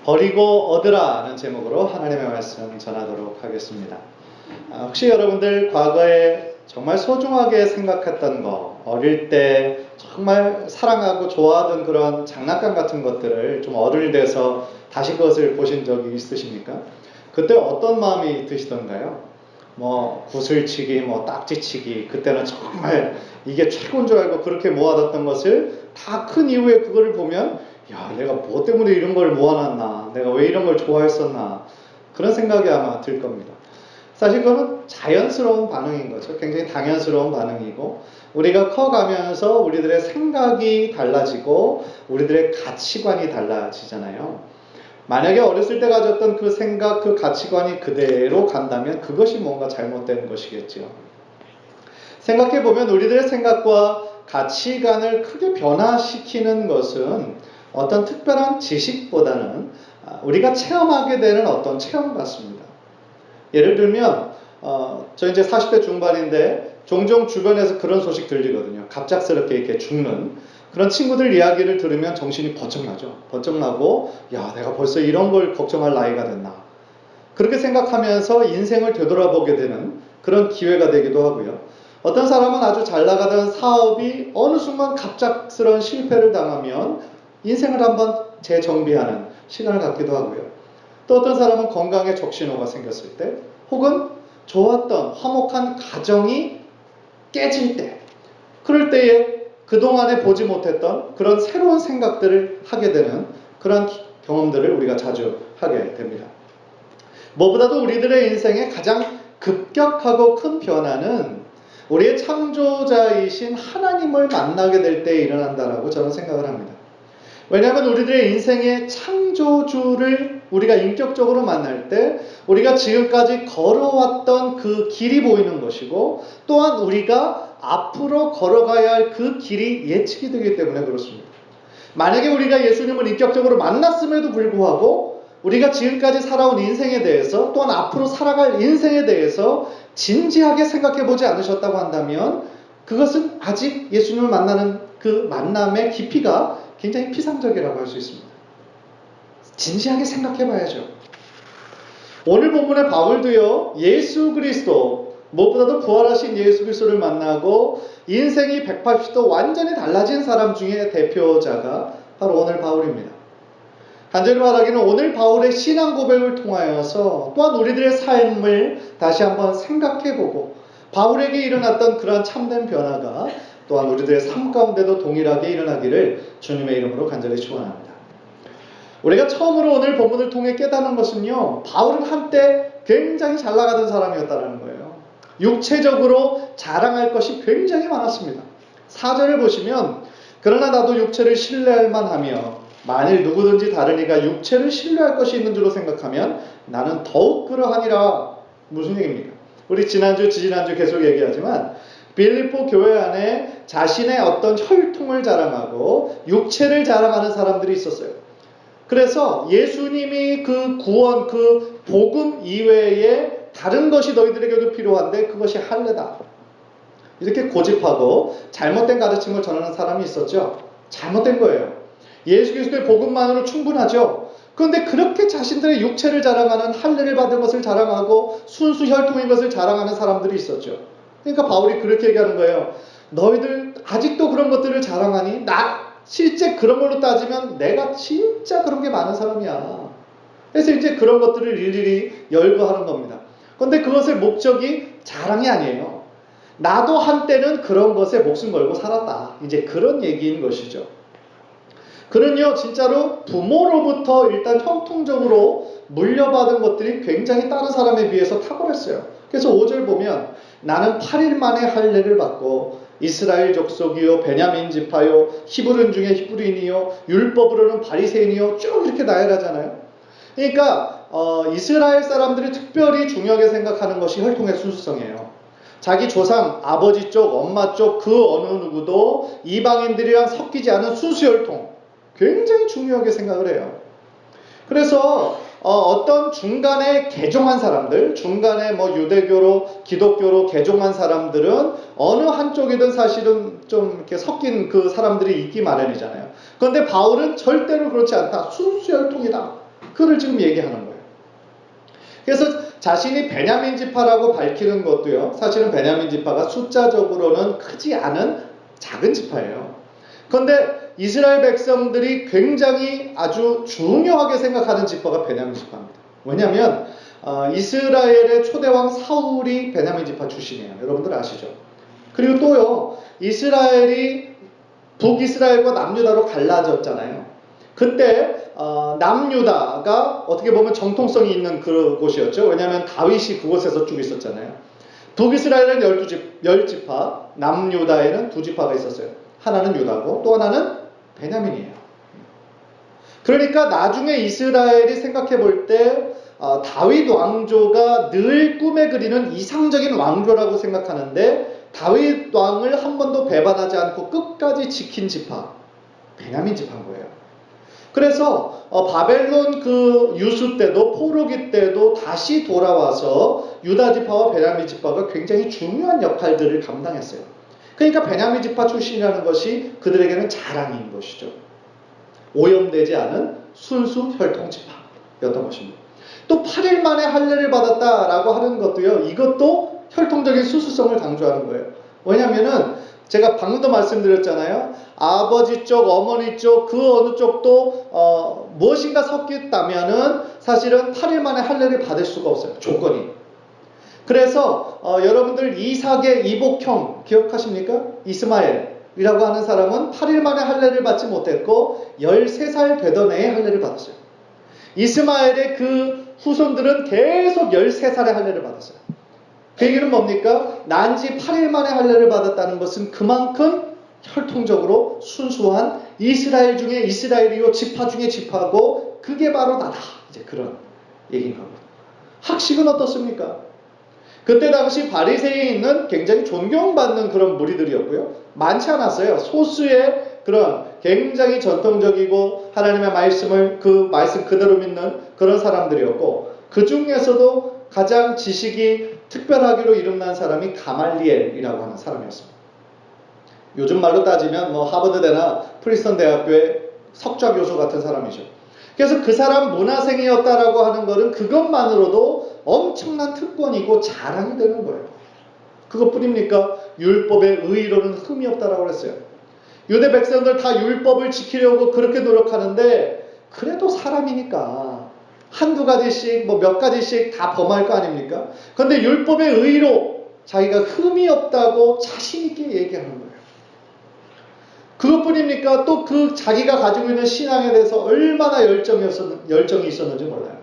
버리고 얻으라는 제목으로 하나님의 말씀 전하도록 하겠습니다. 혹시 여러분들 과거에 정말 소중하게 생각했던 거, 어릴 때 정말 사랑하고 좋아하던 그런 장난감 같은 것들을 좀 어른이 돼서 다시 그것을 보신 적이 있으십니까? 그때 어떤 마음이 드시던가요? 구슬치기, 딱지치기, 그때는 정말 이게 최고인 줄 알고 그렇게 모아뒀던 것을 다 큰 이후에 그거를 보면, 야, 내가 뭐 때문에 이런 걸 모아놨나, 내가 왜 이런 걸 좋아했었나, 그런 생각이 아마 들 겁니다. 사실 그거는 자연스러운 반응인 거죠. 굉장히 당연스러운 반응이고, 우리가 커가면서 우리들의 생각이 달라지고 우리들의 가치관이 달라지잖아요. 만약에 어렸을 때 가졌던 그 생각, 그 가치관이 그대로 간다면 그것이 뭔가 잘못된 것이겠죠. 생각해보면 우리들의 생각과 가치관을 크게 변화시키는 것은 어떤 특별한 지식보다는 우리가 체험하게 되는 어떤 체험 같습니다. 예를 들면 저 이제 40대 중반인데 종종 주변에서 그런 소식 들리거든요. 갑작스럽게 이렇게 죽는 그런 친구들 이야기를 들으면 정신이 번쩍 나죠. 번쩍 나고, 야, 내가 벌써 이런 걸 걱정할 나이가 됐나. 그렇게 생각하면서 인생을 되돌아보게 되는 그런 기회가 되기도 하고요. 어떤 사람은 아주 잘 나가던 사업이 어느 순간 갑작스러운 실패를 당하면 인생을 한번 재정비하는 시간을 갖기도 하고요. 또 어떤 사람은 건강에 적신호가 생겼을 때, 혹은 좋았던 화목한 가정이 깨질 때, 그럴 때에 그동안에 보지 못했던 그런 새로운 생각들을 하게 되는 그런 경험들을 우리가 자주 하게 됩니다. 무엇보다도 우리들의 인생의 가장 급격하고 큰 변화는 우리의 창조자이신 하나님을 만나게 될 때 일어난다라고 저는 생각을 합니다. 왜냐하면 우리들의 인생의 창조주를 우리가 인격적으로 만날 때 우리가 지금까지 걸어왔던 그 길이 보이는 것이고, 또한 우리가 앞으로 걸어가야 할 그 길이 예측이 되기 때문에 그렇습니다. 만약에 우리가 예수님을 인격적으로 만났음에도 불구하고 우리가 지금까지 살아온 인생에 대해서, 또한 앞으로 살아갈 인생에 대해서 진지하게 생각해보지 않으셨다고 한다면 그것은 아직 예수님을 만나는 그 만남의 깊이가 굉장히 피상적이라고 할 수 있습니다. 진지하게 생각해봐야죠. 오늘 본문의 바울도요, 예수 그리스도, 무엇보다도 부활하신 예수 그리스도를 만나고 인생이 180도 완전히 달라진 사람 중에 대표자가 바로 오늘 바울입니다. 간절히 바라기는 오늘 바울의 신앙 고백을 통하여서 또한 우리들의 삶을 다시 한번 생각해보고 바울에게 일어났던 그러한 참된 변화가 또한 우리들의 삶 가운데도 동일하게 일어나기를 주님의 이름으로 간절히 축원합니다. 우리가 처음으로 오늘 본문을 통해 깨닫는 것은요, 바울은 한때 굉장히 잘 나가던 사람이었다는 거예요. 육체적으로 자랑할 것이 굉장히 많았습니다. 4절을 보시면, 그러나 나도 육체를 신뢰할 만하며 만일 누구든지 다른 이가 육체를 신뢰할 것이 있는 줄로 생각하면 나는 더욱 그러하니라. 무슨 얘기입니까? 우리 지난주 계속 얘기하지만 빌립보 교회 안에 자신의 어떤 혈통을 자랑하고 육체를 자랑하는 사람들이 있었어요. 그래서 예수님이 그 구원, 그 복음 이외에 다른 것이 너희들에게도 필요한데 그것이 할례다. 이렇게 고집하고 잘못된 가르침을 전하는 사람이 있었죠. 잘못된 거예요. 예수 그리스도의 복음만으로 충분하죠. 그런데 그렇게 자신들의 육체를 자랑하는, 할례를 받은 것을 자랑하고 순수 혈통인 것을 자랑하는 사람들이 있었죠. 그러니까 바울이 그렇게 얘기하는 거예요. 너희들 아직도 그런 것들을 자랑하니? 나 실제 그런 걸로 따지면 내가 진짜 그런 게 많은 사람이야. 그래서 이제 그런 것들을 일일이 열거하는 겁니다. 그런데 그것의 목적이 자랑이 아니에요. 나도 한때는 그런 것에 목숨 걸고 살았다. 이제 그런 얘기인 것이죠. 그는요, 진짜로 부모로부터 일단 형통적으로 물려받은 것들이 굉장히 다른 사람에 비해서 탁월했어요. 그래서 5절 보면 나는 8일 만에 할례를 받고 이스라엘 족속이요 베냐민 지파요 히브리인 중에 히브리인이요 율법으로는 바리새인이요 쭉 이렇게 나열하잖아요. 그러니까 이스라엘 사람들이 특별히 중요하게 생각하는 것이 혈통의 순수성이에요. 자기 조상, 아버지 쪽, 엄마 쪽 그 어느 누구도 이방인들이랑 섞이지 않은 순수 혈통, 굉장히 중요하게 생각을 해요. 그래서 어떤 중간에 개종한 사람들, 중간에 유대교로 기독교로 개종한 사람들은 어느 한쪽이든 사실은 좀 이렇게 섞인 그 사람들이 있기 마련이잖아요. 그런데 바울은 절대로 그렇지 않다. 순수 혈통이다. 그걸 지금 얘기하는 거예요. 그래서 자신이 베냐민 지파라고 밝히는 것도요, 사실은 베냐민 지파가 숫자적으로는 크지 않은 작은 지파예요. 그런데 이스라엘 백성들이 굉장히 아주 중요하게 생각하는 지파가 베냐민 지파입니다. 왜냐하면 이스라엘의 초대왕 사울이 베냐민 지파 출신이에요. 여러분들 아시죠? 그리고 또요, 이스라엘이 북이스라엘과 남유다로 갈라졌잖아요. 그때 남유다가 어떻게 보면 정통성이 있는 그 곳이었죠. 왜냐하면 다윗이 그곳에서 쭉 있었잖아요. 북이스라엘은 10지파, 남유다에는 2지파가 있었어요. 하나는 유다고 또 하나는 베냐민이에요. 그러니까 나중에 이스라엘이 생각해 볼 때 다윗 왕조가 늘 꿈에 그리는 이상적인 왕조라고 생각하는데 다윗 왕을 한 번도 배반하지 않고 끝까지 지킨 지파, 베냐민 지파인 거예요. 그래서 바벨론 그 유수 때도 포로기 때도 다시 돌아와서 유다 지파와 베냐민 지파가 굉장히 중요한 역할들을 감당했어요. 그러니까 베냐민 지파 출신이라는 것이 그들에게는 자랑인 것이죠. 오염되지 않은 순수 혈통 지파였던 것입니다. 또 8일 만에 할례를 받았다라고 하는 것도요, 이것도 혈통적인 수수성을 강조하는 거예요. 왜냐하면은 제가 방금도 말씀드렸잖아요. 아버지 쪽, 어머니 쪽, 그 어느 쪽도 무엇인가 섞였다면은 사실은 8일 만에 할례를 받을 수가 없어요. 조건이. 그래서 여러분들 이삭의 이복형 기억하십니까? 이스마엘이라고 하는 사람은 8일 만에 할례를 받지 못했고 13살 되던 해에 할례를 받았어요. 이스마엘의 그 후손들은 계속 13살에 할례를 받았어요. 그 얘기는 뭡니까? 난지 8일 만에 할례를 받았다는 것은 그만큼 혈통적으로 순수한 이스라엘 중에 이스라엘이요, 지파 중에 지파고 그게 바로 나다. 이제 그런 얘기인 겁니다. 학식은 어떻습니까? 그때 당시 바리새인은 굉장히 존경받는 그런 무리들이었고요. 많지 않았어요. 소수의 그런 굉장히 전통적이고 하나님의 말씀을 그 말씀 그대로 믿는 그런 사람들이었고 그 중에서도 가장 지식이 특별하기로 이름난 사람이 가말리엘이라고 하는 사람이었습니다. 요즘 말로 따지면 뭐 하버드대나 프린스턴 대학교의 석좌 교수 같은 사람이죠. 그래서 그 사람 문화생이었다라고 하는 것은 그것만으로도 엄청난 특권이고 자랑이 되는 거예요. 그것뿐입니까? 율법의 의의로는 흠이 없다라고 그랬어요. 유대 백성들 다 율법을 지키려고 그렇게 노력하는데 그래도 사람이니까 한두 가지씩 뭐 몇 가지씩 다 범할 거 아닙니까? 그런데 율법의 의의로 자기가 흠이 없다고 자신 있게 얘기하는 거예요. 그것뿐입니까? 또 그 자기가 가지고 있는 신앙에 대해서 얼마나 열정이 있었는지 몰라요.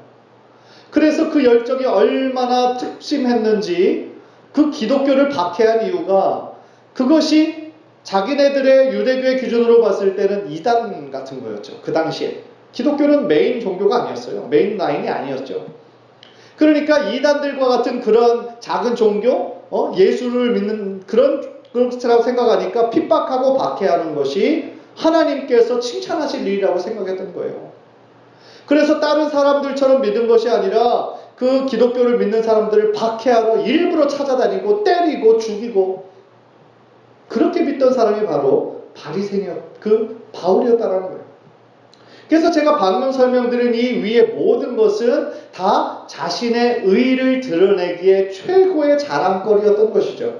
그래서 그 열정이 얼마나 특심했는지 그 기독교를 박해한 이유가 그것이 자기네들의 유대교의 기준으로 봤을 때는 이단 같은 거였죠. 그 당시에. 기독교는 메인 종교가 아니었어요. 메인 라인이 아니었죠. 그러니까 이단들과 같은 그런 작은 종교, 예수를 믿는 그런 것이라고 생각하니까 핍박하고 박해하는 것이 하나님께서 칭찬하실 일이라고 생각했던 거예요. 그래서 다른 사람들처럼 믿은 것이 아니라 그 기독교를 믿는 사람들을 박해하러 일부러 찾아다니고 때리고 죽이고 그렇게 믿던 사람이 바로 그 바울이었다라는 거예요. 그래서 제가 방금 설명드린 이 위의 모든 것은 다 자신의 의의를 드러내기에 최고의 자랑거리였던 것이죠.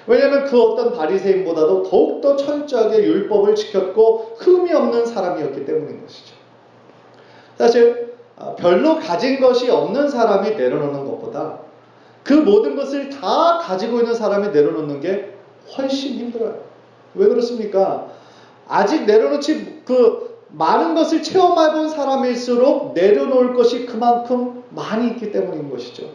왜냐하면 그 어떤 바리새인보다도 더욱더 철저하게 율법을 지켰고 흠이 없는 사람이었기 때문인 것이죠. 사실 별로 가진 것이 없는 사람이 내려놓는 것보다 그 모든 것을 다 가지고 있는 사람이 내려놓는 게 훨씬 힘들어요. 왜 그렇습니까? 아직 내려놓지 많은 것을 체험해본 사람일수록 내려놓을 것이 그만큼 많이 있기 때문인 것이죠.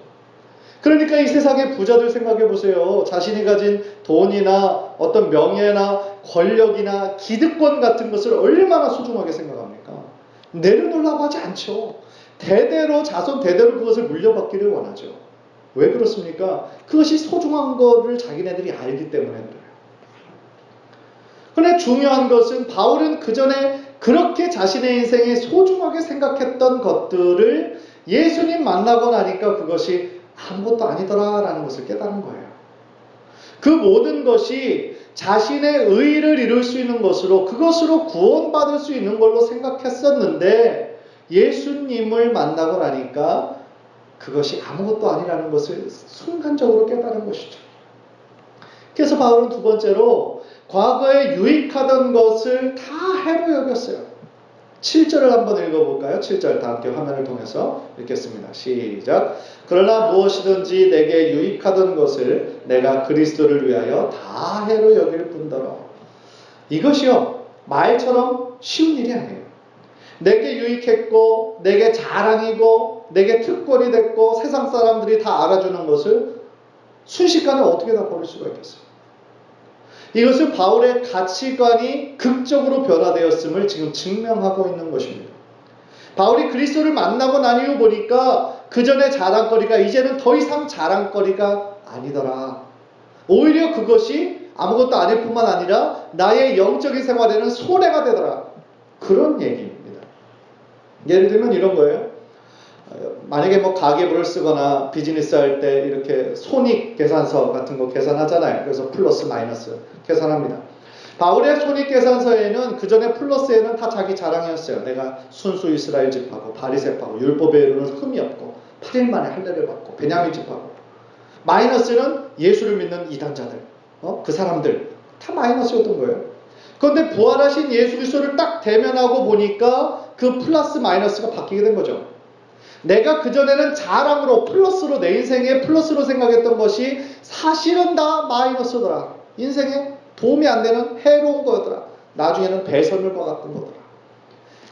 그러니까 이 세상의 부자들 생각해 보세요. 자신이 가진 돈이나 어떤 명예나 권력이나 기득권 같은 것을 얼마나 소중하게 생각합니까? 내려놓으려고 하지 않죠. 자손 대대로 그것을 물려받기를 원하죠. 왜 그렇습니까? 그것이 소중한 거를 자기네들이 알기 때문에 그래요. 그런데 중요한 것은 바울은 그 전에 그렇게 자신의 인생에 소중하게 생각했던 것들을 예수님 만나고 나니까 그것이 아무것도 아니더라라는 것을 깨달은 거예요. 그 모든 것이 자신의 의의를 이룰 수 있는 것으로 그것으로 구원받을 수 있는 걸로 생각했었는데 예수님을 만나고 나니까 그것이 아무것도 아니라는 것을 순간적으로 깨달은 것이죠. 그래서 바울은 두 번째로 과거에 유익하던 것을 다 해로 여겼어요. 7절을 한번 읽어볼까요? 7절 다 함께 화면을 통해서 읽겠습니다. 시작. 그러나 무엇이든지 내게 유익하던 것을 내가 그리스도를 위하여 다 해로 여길 뿐더러. 이것이요, 말처럼 쉬운 일이 아니에요. 내게 유익했고 내게 자랑이고 내게 특권이 됐고 세상 사람들이 다 알아주는 것을 순식간에 어떻게 다 버릴 수가 있겠어요. 이것은 바울의 가치관이 극적으로 변화되었음을 지금 증명하고 있는 것입니다. 바울이 그리스도를 만나고 난 이후 보니까 그 전에 자랑거리가 이제는 더 이상 자랑거리가 아니더라. 오히려 그것이 아무것도 아닐 뿐만 아니라 나의 영적인 생활에는 손해가 되더라. 그런 얘기입니다. 예를 들면 이런 거예요. 만약에 뭐 가계부를 쓰거나 비즈니스 할 때 이렇게 손익 계산서 같은 거 계산하잖아요. 그래서 플러스 마이너스 계산합니다. 바울의 손익 계산서에는 그 전에 플러스에는 다 자기 자랑이었어요. 내가 순수 이스라엘 집하고 바리새파고 율법에 이르는 흠이 없고 8일 만에 할례를 받고 베냐민 집하고. 마이너스는 예수를 믿는 이단자들, 그 사람들 다 마이너스였던 거예요. 그런데 부활하신 예수 그리스도를 딱 대면하고 보니까 그 플러스 마이너스가 바뀌게 된 거죠. 내가 그전에는 자랑으로 플러스로 내 인생에 플러스로 생각했던 것이 사실은 다 마이너스더라. 인생에 도움이 안 되는 해로운 거더라. 나중에는 배설물과 같은 거더라.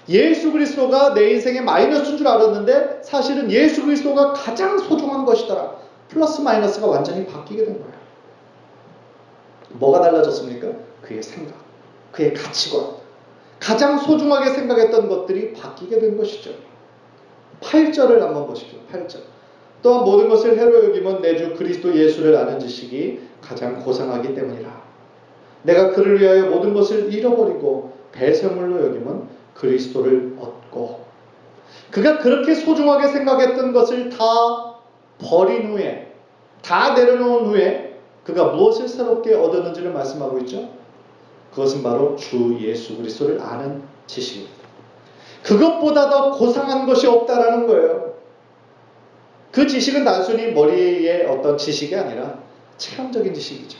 예수 그리스도가 내 인생에 마이너스인 줄 알았는데 사실은 예수 그리스도가 가장 소중한 것이더라. 플러스 마이너스가 완전히 바뀌게 된 거예요. 뭐가 달라졌습니까? 그의 생각, 그의 가치관, 가장 소중하게 생각했던 것들이 바뀌게 된 것이죠. 8절을 한번 보십시오. 8절. 또한 모든 것을 해로 여기면 내 주 그리스도 예수를 아는 지식이 가장 고상하기 때문이라. 내가 그를 위하여 모든 것을 잃어버리고 배설물로 여기면 그리스도를 얻고. 그가 그렇게 소중하게 생각했던 것을 다 버린 후에, 다 내려놓은 후에 그가 무엇을 새롭게 얻었는지를 말씀하고 있죠. 그것은 바로 주 예수 그리스도를 아는 지식입니다. 그것보다 더 고상한 것이 없다라는 거예요. 그 지식은 단순히 머리의 어떤 지식이 아니라 체험적인 지식이죠.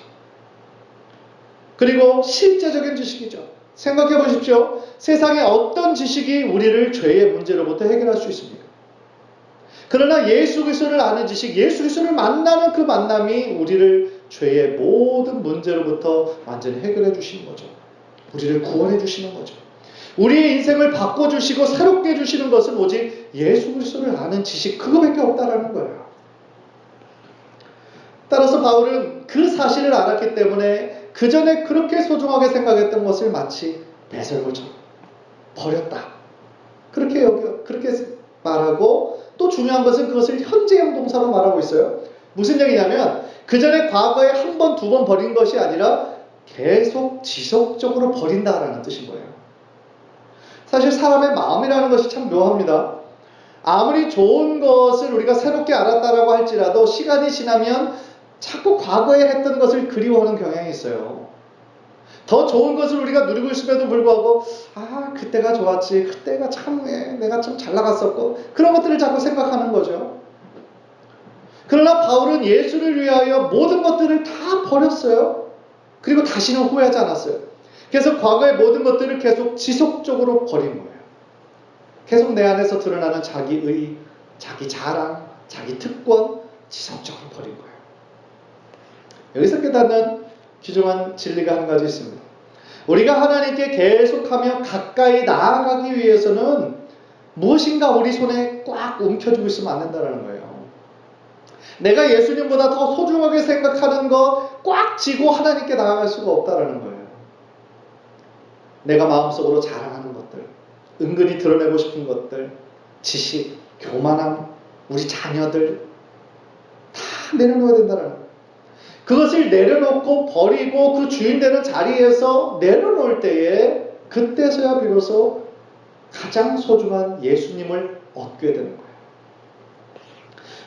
그리고 실제적인 지식이죠. 생각해 보십시오. 세상에 어떤 지식이 우리를 죄의 문제로부터 해결할 수 있습니까? 그러나 예수 그리스도를 아는 지식, 예수 그리스도를 만나는 그 만남이 우리를 죄의 모든 문제로부터 완전히 해결해 주시는 거죠. 우리를 구원해 주시는 거죠. 우리의 인생을 바꿔주시고 새롭게 해주시는 것은 오직 예수 그리스도를 아는 지식, 그거밖에 없다라는 거예요. 따라서 바울은 그 사실을 알았기 때문에 그 전에 그렇게 소중하게 생각했던 것을 마치 배설물처럼 버렸다. 그렇게 말하고, 또 중요한 것은 그것을 현재형 동사로 말하고 있어요. 무슨 얘기냐면 그 전에 과거에 한 번, 두 번 버린 것이 아니라 계속 지속적으로 버린다라는 뜻인 거예요. 사실 사람의 마음이라는 것이 참 묘합니다. 아무리 좋은 것을 우리가 새롭게 알았다라고 할지라도 시간이 지나면 자꾸 과거에 했던 것을 그리워하는 경향이 있어요. 더 좋은 것을 우리가 누리고 있음에도 불구하고 그때가 좋았지, 그때가 참 내가 좀 잘 나갔었고, 그런 것들을 자꾸 생각하는 거죠. 그러나 바울은 예수를 위하여 모든 것들을 다 버렸어요. 그리고 다시는 후회하지 않았어요. 그래서 과거의 모든 것들을 계속 지속적으로 버린 거예요. 계속 내 안에서 드러나는 자기의, 자기 자랑, 자기 특권, 지속적으로 버린 거예요. 여기서 깨닫는 귀중한 진리가 한 가지 있습니다. 우리가 하나님께 계속하며 가까이 나아가기 위해서는 무엇인가 우리 손에 꽉 움켜쥐고 있으면 안 된다는 거예요. 내가 예수님보다 더 소중하게 생각하는 거 꽉 쥐고 하나님께 나아갈 수가 없다는 거예요. 내가 마음속으로 자랑하는 것들, 은근히 드러내고 싶은 것들, 지식, 교만함, 우리 자녀들 다 내려놓아야 된다는 거예요. 그것을 내려놓고 버리고 그 주인 되는 자리에서 내려놓을 때에 그때서야 비로소 가장 소중한 예수님을 얻게 되는 거예요.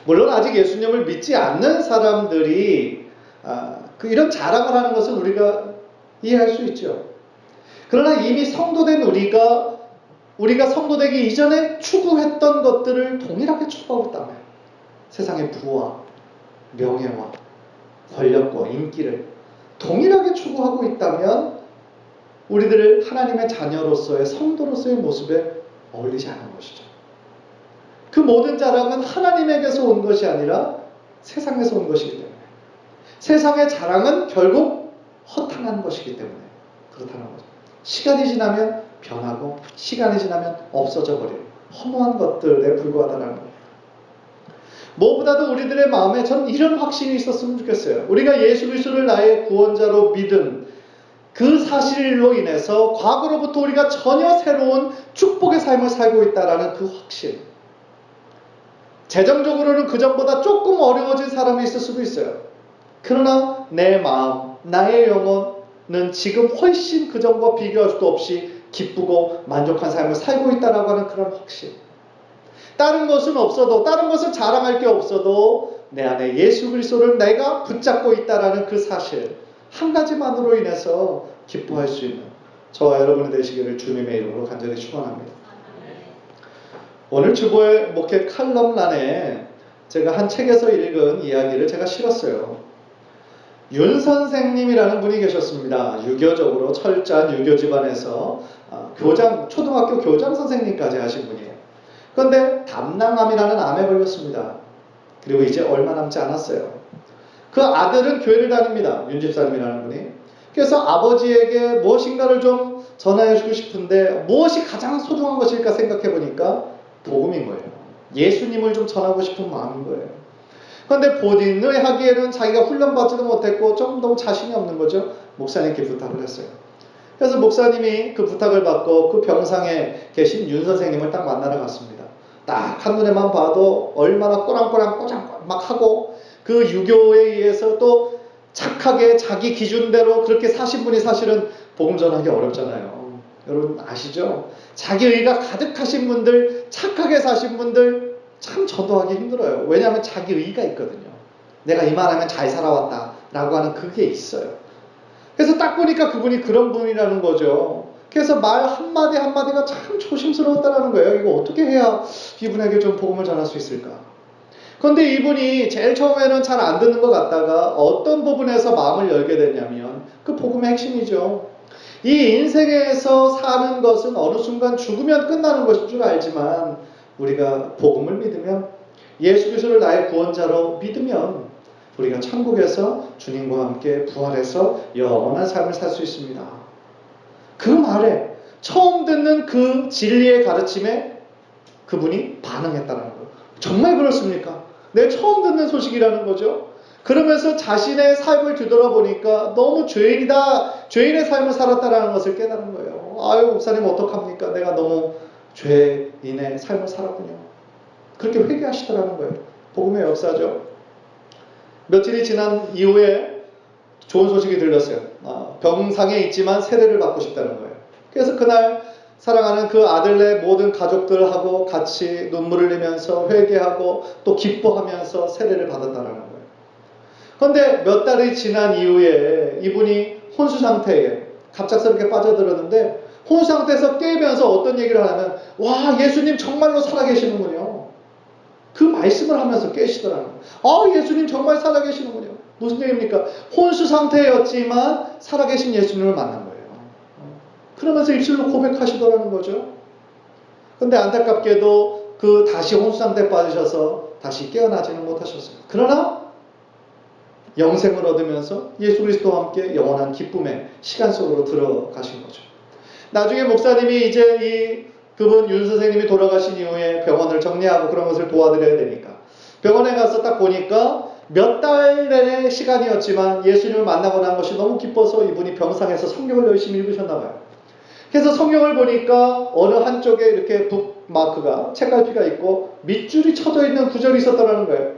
물론 아직 예수님을 믿지 않는 사람들이 이런 자랑을 하는 것은 우리가 이해할 수 있죠. 그러나 이미 성도된 우리가 우리가 성도 되기 이전에 추구했던 것들을 동일하게 추구하고 있다면, 세상의 부와 명예와 권력과 인기를 동일하게 추구하고 있다면 우리들을 하나님의 자녀로서의 성도로서의 모습에 어울리지 않은 것이죠. 그 모든 자랑은 하나님에게서 온 것이 아니라 세상에서 온 것이기 때문에, 세상의 자랑은 결국 허탄한 것이기 때문에 그렇다는 거죠. 시간이 지나면 변하고 시간이 지나면 없어져 버리고 허무한 것들에 불과하다는 겁니다. 무엇보다도 우리들의 마음에 저는 이런 확신이 있었으면 좋겠어요. 우리가 예수 그리스도를 나의 구원자로 믿은 그 사실로 인해서 과거로부터 우리가 전혀 새로운 축복의 삶을 살고 있다는 그 확신. 재정적으로는 그전보다 조금 어려워진 사람이 있을 수도 있어요. 그러나 내 마음, 나의 영혼은 지금 훨씬 그전과 비교할 수도 없이 기쁘고 만족한 삶을 살고 있다라고 하는 그런 확신. 다른 것은 없어도, 다른 것을 자랑할 게 없어도 내 안에 예수 그리스도를 내가 붙잡고 있다라는 그 사실 한 가지만으로 인해서 기뻐할 수 있는 저와 여러분이 되시기를 주님의 이름으로 간절히 축원합니다. 오늘 주보의 목회 칼럼란에 제가 한 책에서 읽은 이야기를 제가 실었어요. 윤 선생님이라는 분이 계셨습니다. 유교적으로 철저한 유교 집안에서 초등학교 교장 선생님까지 하신 분이에요. 그런데 담낭암이라는 암에 걸렸습니다. 그리고 이제 얼마 남지 않았어요. 그 아들은 교회를 다닙니다. 윤 집사님이라는 분이. 그래서 아버지에게 무엇인가를 좀 전해주고 싶은데 무엇이 가장 소중한 것일까 생각해 보니까 복음인 거예요. 예수님을 좀 전하고 싶은 마음인 거예요. 그런데 본인을 하기에는 자기가 훈련받지도 못했고 좀 너무 자신이 없는 거죠. 목사님께 부탁을 했어요. 그래서 목사님이 그 부탁을 받고 그 병상에 계신 윤 선생님을 딱 만나러 갔습니다. 딱 한눈에만 봐도 얼마나 꼬랑꼬랑 꼬장꼬랑 막 하고 그 유교에 의해서 또 착하게 자기 기준대로 그렇게 사신 분이 사실은 복음 전하기 어렵잖아요. 여러분 아시죠? 자기 의가 가득하신 분들, 착하게 사신 분들 참 전도하기 힘들어요. 왜냐하면 자기 의가 있거든요. 내가 이만하면 잘 살아왔다 라고 하는 그게 있어요. 그래서 딱 보니까 그분이 그런 분이라는 거죠. 그래서 말 한마디 한마디가 참 조심스러웠다는 거예요. 이거 어떻게 해야 이분에게 좀 복음을 전할 수 있을까? 그런데 이분이 제일 처음에는 잘 안 듣는 것 같다가 어떤 부분에서 마음을 열게 됐냐면 그 복음의 핵심이죠. 이 인생에서 사는 것은 어느 순간 죽으면 끝나는 것인 줄 알지만 우리가 복음을 믿으면 예수 그리스도를 나의 구원자로 믿으면 우리가 천국에서 주님과 함께 부활해서 영원한 삶을 살 수 있습니다. 그 말에 처음 듣는 그 진리의 가르침에 그분이 반응했다는 거예요. 정말 그렇습니까? 내 처음 듣는 소식이라는 거죠. 그러면서 자신의 삶을 뒤돌아보니까 너무 죄인이다, 죄인의 삶을 살았다는 것을 깨달은 거예요. 아유 목사님 어떡합니까? 내가 너무 죄인의 삶을 살았군요. 그렇게 회개하시더라는 거예요. 복음의 역사죠. 며칠이 지난 이후에 좋은 소식이 들렸어요. 병상에 있지만 세례를 받고 싶다는 거예요. 그래서 그날 사랑하는 그 아들네 모든 가족들하고 같이 눈물을 흘리면서 회개하고 또 기뻐하면서 세례를 받았다는 거예요. 그런데 몇 달이 지난 이후에 이분이 혼수 상태에 갑작스럽게 빠져들었는데 혼수 상태에서 깨면서 어떤 얘기를 하냐면 와 예수님 정말로 살아계시는군요. 그 말씀을 하면서 깨시더라는 거예요. 예수님 정말 살아계시는군요. 무슨 얘기입니까? 혼수 상태였지만 살아계신 예수님을 만난 거예요. 그러면서 입술로 고백하시더라는 거죠. 그런데 안타깝게도 다시 혼수 상태에 빠지셔서 다시 깨어나지는 못하셨어요. 그러나 영생을 얻으면서 예수 그리스도와 함께 영원한 기쁨의 시간 속으로 들어가신 거죠. 나중에 목사님이 이제 그분 윤 선생님이 돌아가신 이후에 병원을 정리하고 그런 것을 도와드려야 되니까 병원에 가서 딱 보니까 몇 달의 시간이었지만 예수님을 만나고 난 것이 너무 기뻐서 이분이 병상에서 성경을 열심히 읽으셨나 봐요. 그래서 성경을 보니까 어느 한쪽에 이렇게 북마크가 책갈피가 있고 밑줄이 쳐져 있는 구절이 있었다는 거예요.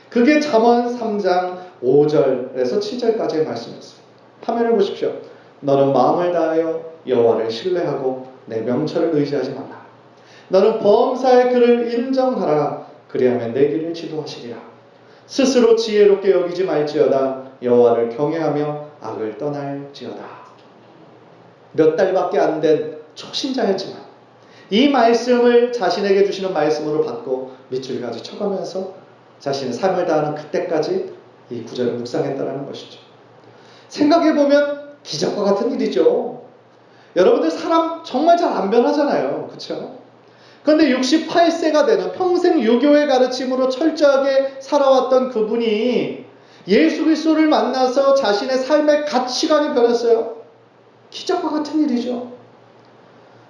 그게 잠언 3장 5절에서 7절까지의 말씀이었어요. 화면을 보십시오. 너는 마음을 다하여 여호와를 신뢰하고 내 명철을 의지하지 말라. 너는 범사의 그를 인정하라. 그리하면 내 길을 지도하시리라. 스스로 지혜롭게 여기지 말지어다. 여호와를 경외하며 악을 떠날지어다. 몇 달밖에 안 된 초신자였지만 이 말씀을 자신에게 주시는 말씀으로 받고 밑줄까지 쳐가면서 자신의 삶을 다하는 그때까지 이 구절을 묵상했다는 것이죠. 생각해보면 기적과 같은 일이죠. 여러분들 사람 정말 잘 안 변하잖아요. 그렇죠? 그런데 68세가 되는 평생 유교의 가르침으로 철저하게 살아왔던 그분이 예수 그리스도를 만나서 자신의 삶의 가치관이 변했어요. 기적과 같은 일이죠.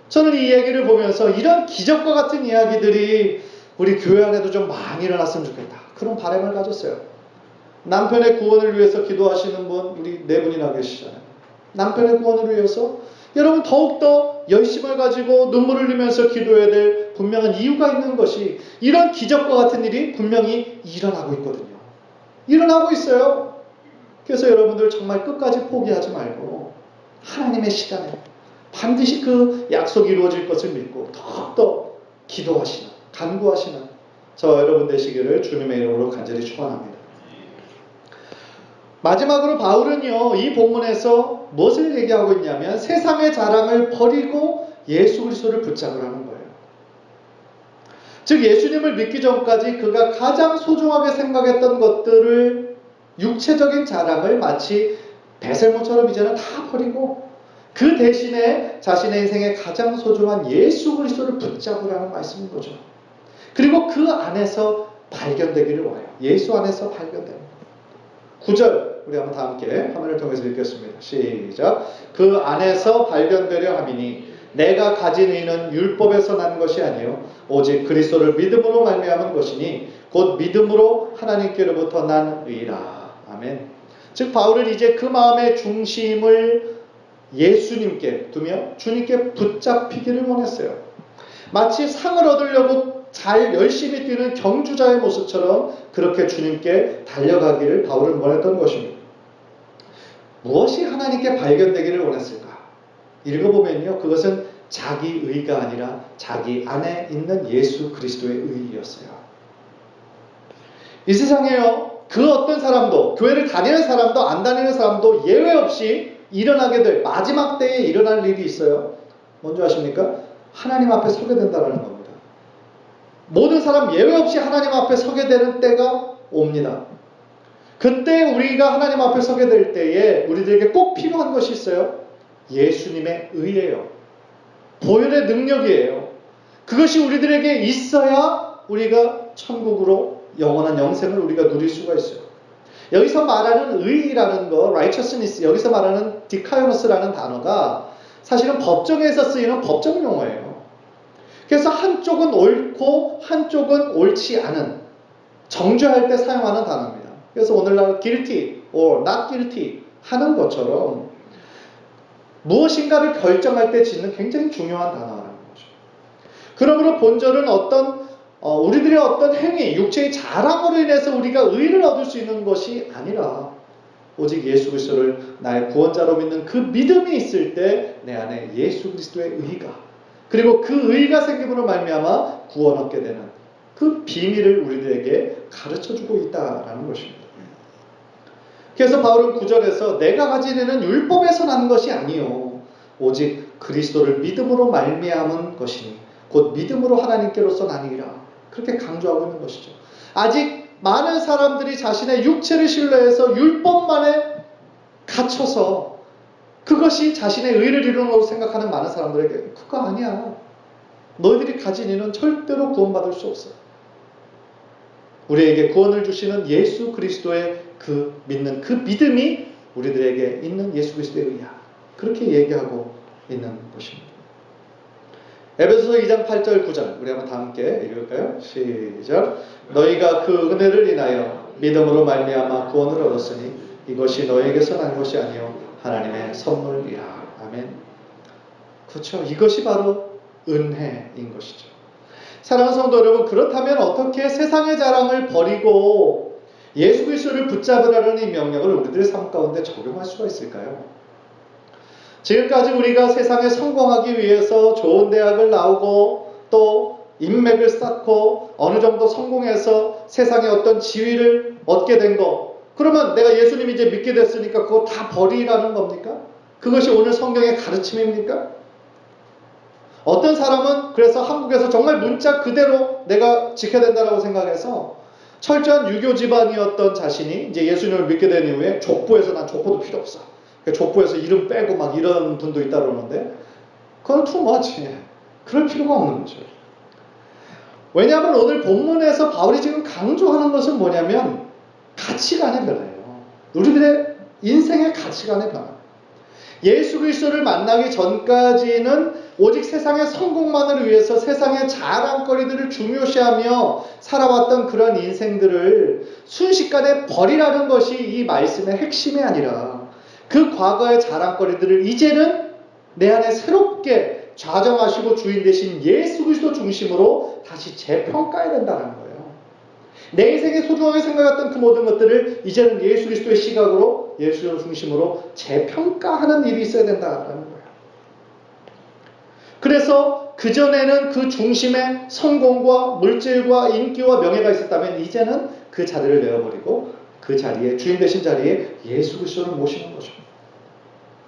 저는 이 얘기를 보면서 이런 기적과 같은 이야기들이 우리 교회 안에도 좀 많이 일어났으면 좋겠다. 그런 바람을 가졌어요. 남편의 구원을 위해서 기도하시는 분, 우리 4분이나 계시잖아요. 남편의 구원을 위해서 여러분 더욱더 열심을 가지고 눈물을 흘리면서 기도해야 될 분명한 이유가 있는 것이 이런 기적과 같은 일이 분명히 일어나고 있거든요. 일어나고 있어요. 그래서 여러분들 정말 끝까지 포기하지 말고 하나님의 시간에 반드시 그 약속이 이루어질 것을 믿고 더욱더 기도하시는, 간구하시는 저 여러분 되시기를 주님의 이름으로 간절히 축원합니다. 마지막으로 바울은요, 이 본문에서 무엇을 얘기하고 있냐면 세상의 자랑을 버리고 예수 그리스도를 붙잡으라는 거예요. 즉 예수님을 믿기 전까지 그가 가장 소중하게 생각했던 것들을, 육체적인 자랑을 마치 배설물처럼 이제는 다 버리고 그 대신에 자신의 인생에 가장 소중한 예수 그리스도를 붙잡으라는 말씀인 거죠. 그리고 그 안에서 발견되기를 원해요. 예수 안에서 발견되는 거예요. 9절 우리 한번 다 함께 화면을 통해서 읽겠습니다. 시작. 그 안에서 발견되려 함이니 내가 가진 의는 율법에서 난 것이 아니요 오직 그리스도를 믿음으로 말미암은 것이니 곧 믿음으로 하나님께로부터 난 의라. 아멘. 즉 바울은 이제 그 마음의 중심을 예수님께 두며 주님께 붙잡히기를 원했어요. 마치 상을 얻으려고 잘 열심히 뛰는 경주자의 모습처럼 그렇게 주님께 달려가기를 바울은 원했던 것입니다. 무엇이 하나님께 발견되기를 원했을까? 읽어보면요, 그것은 자기 의가 아니라 자기 안에 있는 예수 그리스도의 의였어요. 이 세상에요, 그 어떤 사람도, 교회를 다니는 사람도 안 다니는 사람도 예외 없이 일어나게 될 마지막 때에 일어날 일이 있어요. 뭔지 아십니까? 하나님 앞에 서게 된다는 겁니다. 모든 사람 예외 없이 하나님 앞에 서게 되는 때가 옵니다. 그때 우리가 하나님 앞에 서게 될 때에 우리들에게 꼭 필요한 것이 있어요. 예수님의 의예요. 보혈의 능력이에요. 그것이 우리들에게 있어야 우리가 천국으로 영원한 영생을 우리가 누릴 수가 있어요. 여기서 말하는 의라는 거, righteousness, 여기서 말하는 dikaios라는 단어가 사실은 법정에서 쓰이는 법정 용어예요. 그래서 한쪽은 옳고 한쪽은 옳지 않은, 정죄할 때 사용하는 단어입니다. 그래서 오늘날 guilty or not guilty 하는 것처럼 무엇인가를 결정할 때 짓는 굉장히 중요한 단어라는 거죠. 그러므로 본절은 우리들의 어떤 행위, 육체의 자랑으로 인해서 우리가 의를 얻을 수 있는 것이 아니라 오직 예수 그리스도를 나의 구원자로 믿는 그 믿음이 있을 때 내 안에 예수 그리스도의 의가, 그리고 그 의가 생김으로 말미암아 구원 얻게 되는 그 비밀을 우리들에게 가르쳐주고 있다라는 것입니다. 그래서 바울은 9절에서 내가 가진 의는 율법에서 난 것이 아니요 오직 그리스도를 믿음으로 말미암은 것이니 곧 믿음으로 하나님께로서 나니라, 그렇게 강조하고 있는 것이죠. 아직 많은 사람들이 자신의 육체를 신뢰해서 율법만에 갇혀서 그것이 자신의 의를 이루는 것으로 생각하는 많은 사람들에게 그거 아니야. 너희들이 가진 의는 절대로 구원받을 수 없어. 우리에게 구원을 주시는 예수 그리스도의 그 믿는 그 믿음이 우리들에게 있는 예수 그리스도의 의야. 그렇게 얘기하고 있는 것입니다. 에베소서 2장 8절 9절 우리 한번 다 함께 읽을까요? 시작. 너희가 그 은혜를 인하여 믿음으로 말미암아 구원을 얻었으니 이것이 너희에게서 난 것이 아니요 하나님의 선물이라. 아멘. 그렇죠. 이것이 바로 은혜인 것이죠. 사랑하는 성도 여러분, 그렇다면 어떻게 세상의 자랑을 버리고 예수 그리스도를 붙잡으라는 이 명령을 우리들의 삶 가운데 적용할 수가 있을까요? 지금까지 우리가 세상에 성공하기 위해서 좋은 대학을 나오고 또 인맥을 쌓고 어느 정도 성공해서 세상에 어떤 지위를 얻게 된 거, 그러면 내가 예수님 이제 믿게 됐으니까 그거 다 버리라는 겁니까? 그것이 오늘 성경의 가르침입니까? 어떤 사람은 그래서 한국에서 정말 문자 그대로 내가 지켜야 된다고 생각해서 철저한 유교 집안이었던 자신이 이제 예수님을 믿게 된 이후에 족보에서 난 족보도 필요 없어. 족보에서 이름 빼고 막 이런 분도 있다 그러는데 그건 too much. 그럴 필요가 없는 거죠. 왜냐하면 오늘 본문에서 바울이 지금 강조하는 것은 뭐냐면 가치관의 변화예요. 우리들의 인생의 가치관의 변화. 예수 그리스도를 만나기 전까지는 오직 세상의 성공만을 위해서 세상의 자랑거리들을 중요시하며 살아왔던 그런 인생들을 순식간에 버리라는 것이 이 말씀의 핵심이 아니라 그 과거의 자랑거리들을 이제는 내 안에 새롭게 좌정하시고 주인 되신 예수 그리스도 중심으로 다시 재평가해야 된다는 거예요. 내 인생에 소중하게 생각했던 그 모든 것들을 이제는 예수 그리스도의 시각으로 예수 그리스도 중심으로 재평가하는 일이 있어야 된다는 거예요. 그래서 그전에는 그 중심에 성공과 물질과 인기와 명예가 있었다면 이제는 그 자리를 내어버리고 그 자리에 주인 되신 자리에 예수 그리스도를 모시는 거죠.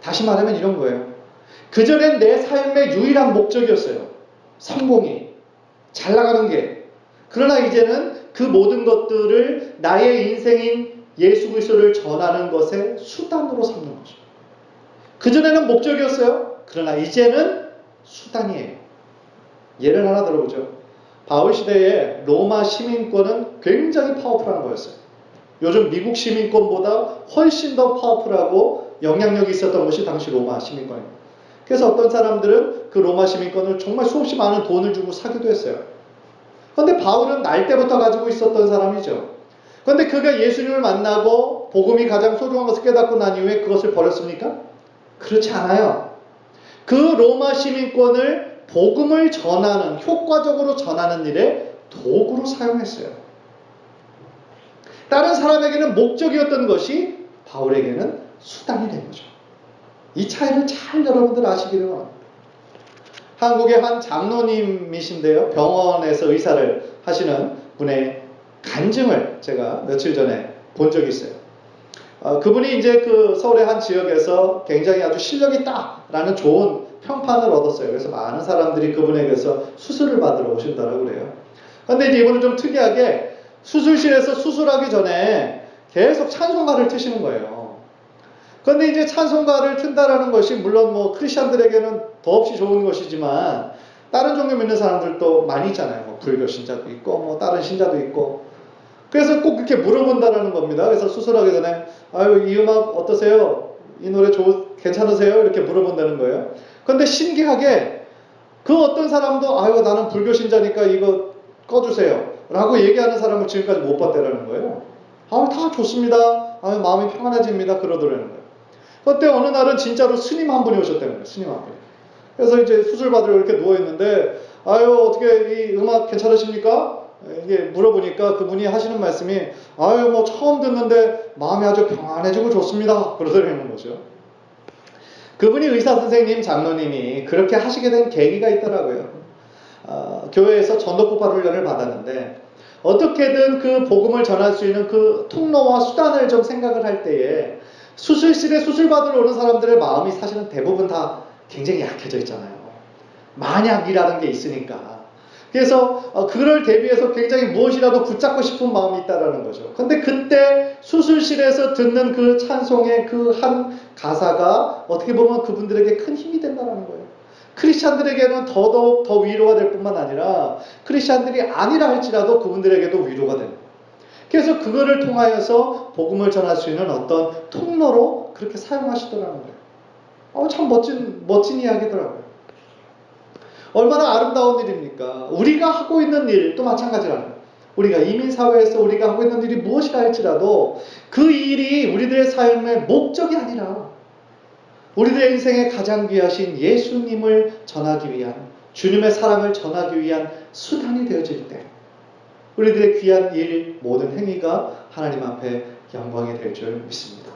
다시 말하면 이런 거예요. 그전엔 내 삶의 유일한 목적이었어요. 성공이, 잘 나가는 게. 그러나 이제는 그 모든 것들을 나의 인생인 예수 그리스도를 전하는 것의 수단으로 삼는 거죠. 그전에는 목적이었어요. 그러나 이제는 수단이에요. 예를 하나 들어보죠. 바울 시대에 로마 시민권은 굉장히 파워풀한 거였어요. 요즘 미국 시민권보다 훨씬 더 파워풀하고 영향력이 있었던 것이 당시 로마 시민권입니다. 그래서 어떤 사람들은 그 로마 시민권을 정말 수없이 많은 돈을 주고 사기도 했어요. 그런데 바울은 날 때부터 가지고 있었던 사람이죠. 그런데 그가 예수님을 만나고 복음이 가장 소중한 것을 깨닫고 난 이후에 그것을 버렸습니까? 그렇지 않아요. 그 로마 시민권을 복음을 전하는, 효과적으로 전하는 일에 도구로 사용했어요. 다른 사람에게는 목적이었던 것이 바울에게는 수단이 된 거죠. 이 차이를 잘 여러분들 아시기를 바랍니다. 한국의 한 장로님이신데요. 병원에서 의사를 하시는 분의 간증을 제가 며칠 전에 본 적이 있어요. 그분이 이제 그 서울의 한 지역에서 굉장히 아주 실력이 있다라는 좋은 평판을 얻었어요. 그래서 많은 사람들이 그분에게서 수술을 받으러 오신다고 그래요. 그런데 이제 이분은 좀 특이하게 수술실에서 수술하기 전에 계속 찬송가를 트시는 거예요. 그런데 이제 찬송가를 튼다라는 것이 물론 뭐 크리스천들에게는 더없이 좋은 것이지만 다른 종교 믿는 사람들도 많이 있잖아요. 뭐 불교 신자도 있고 뭐 다른 신자도 있고. 그래서 꼭 그렇게 물어본다라는 겁니다. 그래서 수술하기 전에 아유 이 음악 어떠세요? 이 노래 괜찮으세요? 이렇게 물어본다는 거예요. 그런데 신기하게 그 어떤 사람도 아유 나는 불교 신자니까 이거 꺼주세요 라고 얘기하는 사람을 지금까지 못 봤다라는 거예요. 아유 다 좋습니다. 아유 마음이 평안해집니다. 그러더라는 거예요. 그때 어느 날은 진짜로 스님 한 분이 오셨다는 거예요. 스님 한 분이. 그래서 이제 수술 받으러 이렇게 누워있는데 아유 어떻게 이 음악 괜찮으십니까? 이게 물어보니까 그분이 하시는 말씀이 아유 뭐 처음 듣는데 마음이 아주 평안해지고 좋습니다. 그러더라는 거죠. 그분이 의사 선생님 장로님이 그렇게 하시게 된 계기가 있더라고요. 교회에서 전도폭발 훈련을 받았는데 어떻게든 그 복음을 전할 수 있는 그 통로와 수단을 좀 생각을 할 때에 수술실에 수술 받으러 오는 사람들의 마음이 사실은 대부분 다 굉장히 약해져 있잖아요. 만약이라는 게 있으니까. 그래서 그걸 대비해서 굉장히 무엇이라도 붙잡고 싶은 마음이 있다라는 거죠. 근데 그때 수술실에서 듣는 그 찬송의 그 한 가사가 어떻게 보면 그분들에게 큰 힘이 된다는 거예요. 크리스찬들에게는 더더욱 더 위로가 될 뿐만 아니라 크리스찬들이 아니라 할지라도 그분들에게도 위로가 됩니다. 그래서 그거를 통하여서 복음을 전할 수 있는 어떤 통로로 그렇게 사용하시더라는 거예요. 참 멋진 이야기더라고요. 얼마나 아름다운 일입니까? 우리가 하고 있는 일도 마찬가지라는 거예요. 우리가 이민사회에서 우리가 하고 있는 일이 무엇이라 할지라도 그 일이 우리들의 삶의 목적이 아니라 우리들의 인생에 가장 귀하신 예수님을 전하기 위한 주님의 사랑을 전하기 위한 수단이 되어질 때 우리들의 귀한 일 모든 행위가 하나님 앞에 영광이 될 줄 믿습니다.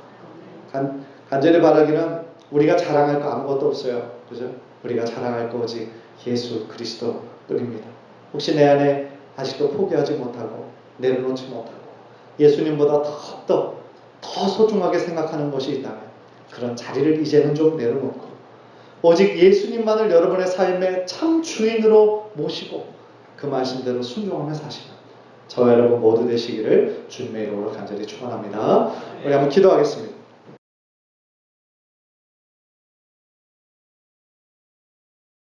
간절히 바라기는 우리가 자랑할 거 아무것도 없어요. 그죠? 우리가 자랑할 거 오직 예수 그리스도 뿐입니다. 혹시 내 안에 아직도 포기하지 못하고 내려놓지 못하고 예수님보다 더 소중하게 생각하는 것이 있다면 그런 자리를 이제는 좀 내려놓고 오직 예수님만을 여러분의 삶의 참 주인으로 모시고 그 말씀대로 순종하며 사시는 저와 여러분 모두 되시기를 주님의 이름으로 간절히 축원합니다. 우리 한번 기도하겠습니다.